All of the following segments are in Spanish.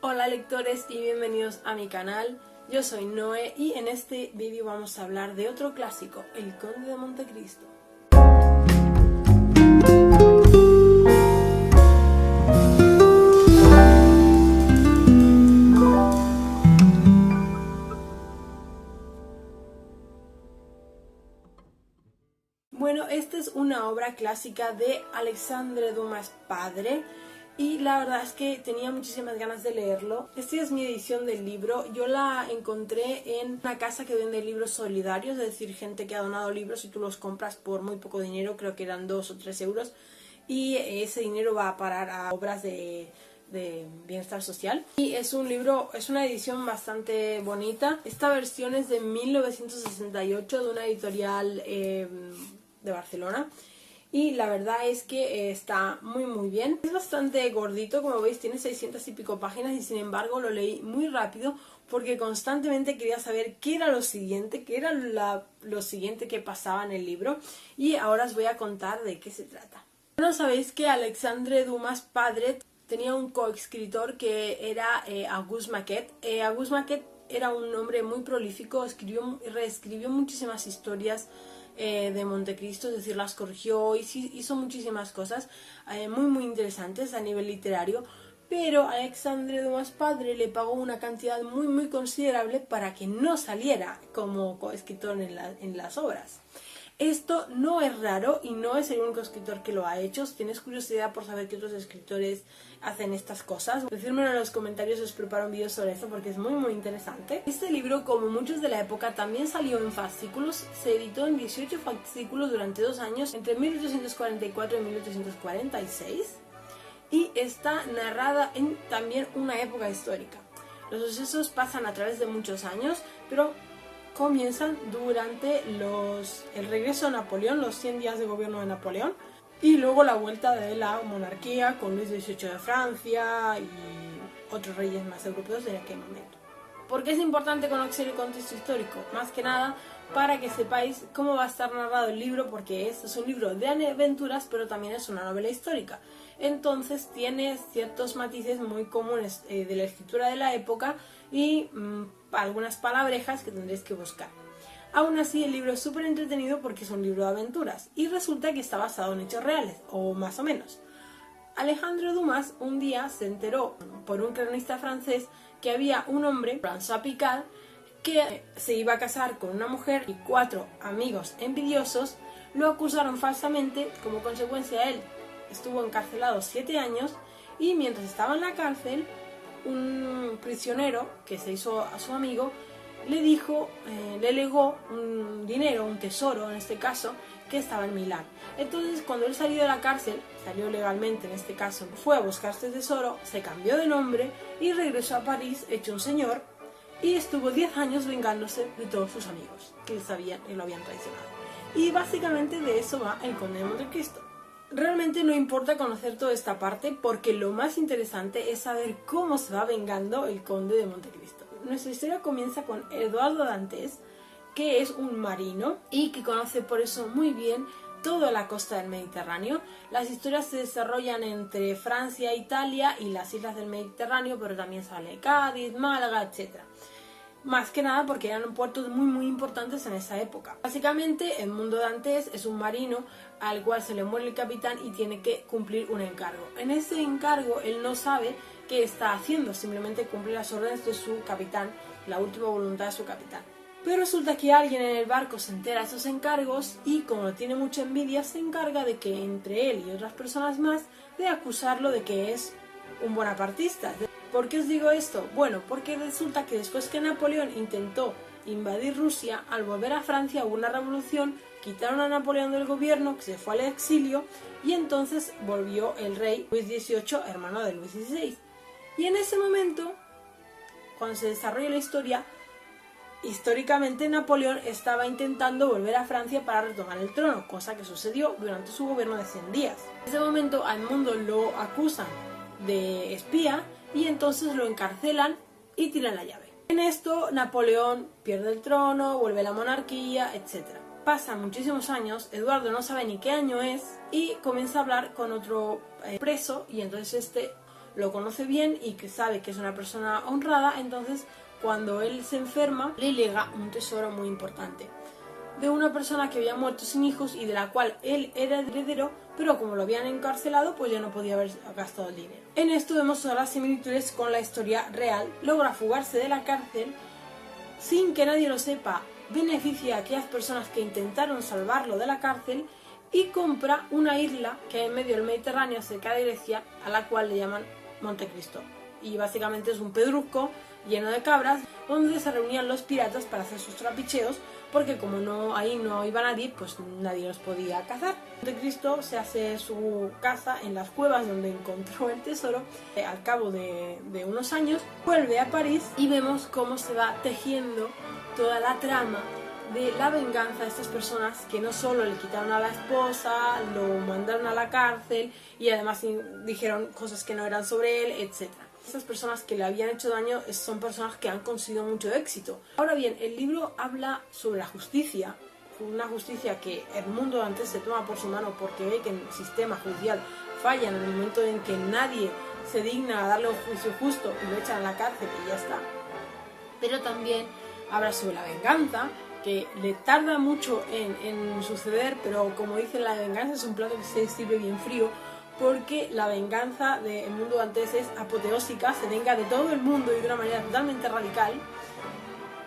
Hola lectores y bienvenidos a mi canal, yo soy Noé y en este vídeo vamos a hablar de otro clásico, El Conde de Montecristo. Bueno, esta es una obra clásica de Alexandre Dumas padre y la verdad es que tenía muchísimas ganas de leerlo. Esta es mi edición del libro, yo la encontré en una casa que vende libros solidarios, es decir, gente que ha donado libros y tú los compras por muy poco dinero, creo que eran 2 o 3 euros, y ese dinero va a parar a obras de bienestar social. Y es un libro, es una edición bastante bonita. Esta versión es de 1968 de una editorial de Barcelona y la verdad es que está muy bien. Es bastante gordito, como veis tiene 600 y pico páginas y sin embargo lo leí muy rápido porque constantemente quería saber qué era lo siguiente, lo siguiente que pasaba en el libro, y ahora os voy a contar de qué se trata. Bueno, sabéis que Alexandre Dumas padre tenía un coescritor que era Auguste Maquet. Auguste Maquet era un hombre muy prolífico, reescribió muchísimas historias de Montecristo, es decir, las corrigió, hizo muchísimas cosas muy interesantes a nivel literario, pero Alexandre Dumas padre le pagó una cantidad muy considerable para que no saliera como coescritor en las obras. Esto no es raro y no es el único escritor que lo ha hecho. Si tienes curiosidad por saber qué otros escritores hacen estas cosas, decírmelo en los comentarios, os preparo un vídeo sobre esto porque es muy interesante. Este libro, como muchos de la época, también salió en fascículos. Se editó en 18 fascículos durante 2 años, entre 1844 y 1846, y está narrada en también una época histórica. Los sucesos pasan a través de muchos años, pero comienzan durante el regreso de Napoleón, los 100 días de gobierno de Napoleón, y luego la vuelta de la monarquía con Luis XVIII de Francia y otros reyes más europeos en aquel momento. ¿Por qué es importante conocer el contexto histórico? Más que nada para que sepáis cómo va a estar narrado el libro, porque este es un libro de aventuras, pero también es una novela histórica. Entonces tiene ciertos matices muy comunes de la escritura de la época y algunas palabrejas que tendréis que buscar. Aún así, el libro es súper entretenido porque es un libro de aventuras y resulta que está basado en hechos reales, o más o menos. Alejandro Dumas un día se enteró por un cronista francés que había un hombre, François Picard, que se iba a casar con una mujer y 4 amigos envidiosos lo acusaron falsamente. Como consecuencia, él estuvo encarcelado 7 años y mientras estaba en la cárcel, un prisionero que se hizo a su amigo le legó un dinero, un tesoro en este caso, que estaba en Milán. Entonces, cuando él salió de la cárcel, salió legalmente en este caso, fue a buscar este tesoro, se cambió de nombre y regresó a París hecho un señor, y estuvo 10 años vengándose de todos sus amigos que lo habían traicionado. Y básicamente de eso va El Conde de Montecristo. Realmente no importa conocer toda esta parte porque lo más interesante es saber cómo se va vengando el Conde de Montecristo. Nuestra historia comienza con Eduardo Dantes, que es un marino y que conoce por eso muy bien toda la costa del Mediterráneo. Las historias se desarrollan entre Francia, Italia y las islas del Mediterráneo, pero también sale Cádiz, Málaga, etc. Más que nada porque eran puertos muy importantes en esa época. Básicamente, Edmundo Dantes es un marino al cual se le muere el capitán y tiene que cumplir un encargo. En ese encargo él no sabe qué está haciendo, simplemente cumple las órdenes de su capitán, la última voluntad de su capitán. Pero resulta que alguien en el barco se entera de esos encargos y, como tiene mucha envidia, se encarga de que entre él y otras personas más de acusarlo de que es un bonapartista. ¿Por qué os digo esto? Bueno, porque resulta que después que Napoleón intentó invadir Rusia, al volver a Francia hubo una revolución, quitaron a Napoleón del gobierno, que se fue al exilio, y entonces volvió el rey Luis XVIII, hermano de Luis XVI. Y en ese momento, cuando se desarrolla la historia, históricamente Napoleón estaba intentando volver a Francia para retomar el trono, cosa que sucedió durante su gobierno de 100 días. En ese momento a Edmundo lo acusan de espía y entonces lo encarcelan y tiran la llave. En esto Napoleón pierde el trono, vuelve la monarquía, etc. Pasan muchísimos años, Eduardo no sabe ni qué año es y comienza a hablar con otro preso y entonces este lo conoce bien y que sabe que es una persona honrada, entonces cuando él se enferma le lega un tesoro muy importante de una persona que había muerto sin hijos y de la cual él era heredero, pero como lo habían encarcelado, pues ya no podía haber gastado el dinero. En esto vemos todas las similitudes con la historia real. Logra fugarse de la cárcel sin que nadie lo sepa, beneficia a aquellas personas que intentaron salvarlo de la cárcel y compra una isla que hay en medio del Mediterráneo, cerca de Grecia, a la cual le llaman Montecristo. Y básicamente es un pedrusco lleno de cabras, donde se reunían los piratas para hacer sus trapicheos, porque como ahí no iba nadie, pues nadie los podía cazar. Montecristo se hace su caza en las cuevas donde encontró el tesoro. Al cabo de unos años vuelve a París y vemos cómo se va tejiendo toda la trama de la venganza de estas personas que no solo le quitaron a la esposa, lo mandaron a la cárcel y además dijeron cosas que no eran sobre él, etc. Estas personas que le habían hecho daño son personas que han conseguido mucho éxito. Ahora bien, el libro habla sobre la justicia, una justicia que el mundo antes se toma por su mano porque ve que el sistema judicial falla en el momento en que nadie se digna a darle un juicio justo y lo echan a la cárcel y ya está. Pero también habla sobre la venganza, que le tarda mucho en suceder, pero como dicen, la venganza es un plato que se sirve bien frío, porque la venganza del mundo antes es apoteósica, se venga de todo el mundo y de una manera totalmente radical,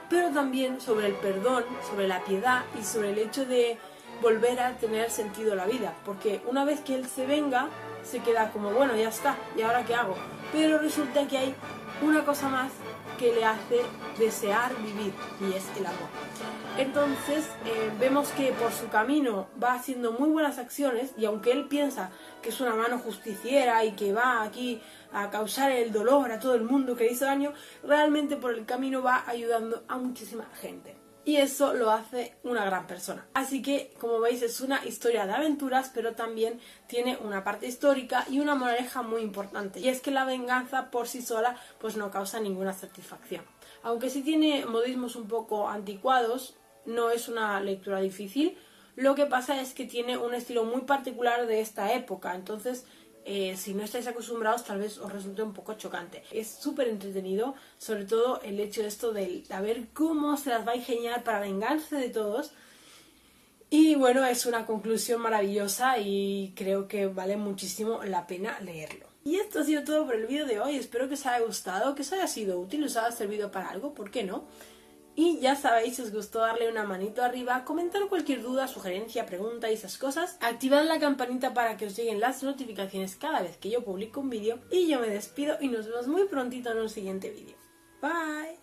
pero también sobre el perdón, sobre la piedad y sobre el hecho de volver a tener sentido la vida, porque una vez que él se venga, se queda como, bueno, ya está, ¿y ahora qué hago? Pero resulta que hay una cosa más que le hace desear vivir, y es el amor. Entonces vemos que por su camino va haciendo muy buenas acciones, y aunque él piensa que es una mano justiciera y que va aquí a causar el dolor a todo el mundo que le hizo daño, realmente por el camino va ayudando a muchísima gente. Y eso lo hace una gran persona. Así que, como veis, es una historia de aventuras, pero también tiene una parte histórica y una moraleja muy importante. Y es que la venganza por sí sola pues no causa ninguna satisfacción. Aunque sí tiene modismos un poco anticuados, no es una lectura difícil. Lo que pasa es que tiene un estilo muy particular de esta época. Entonces, si no estáis acostumbrados, tal vez os resulte un poco chocante. Es súper entretenido, sobre todo el hecho de esto de ver cómo se las va a ingeniar para vengarse de todos. Y bueno, es una conclusión maravillosa y creo que vale muchísimo la pena leerlo. Y esto ha sido todo por el vídeo de hoy. Espero que os haya gustado, que os haya sido útil, os haya servido para algo, ¿por qué no? Y ya sabéis, si os gustó, darle una manito arriba, comentar cualquier duda, sugerencia, pregunta y esas cosas. Activad la campanita para que os lleguen las notificaciones cada vez que yo publico un vídeo. Y yo me despido y nos vemos muy prontito en un siguiente vídeo. Bye.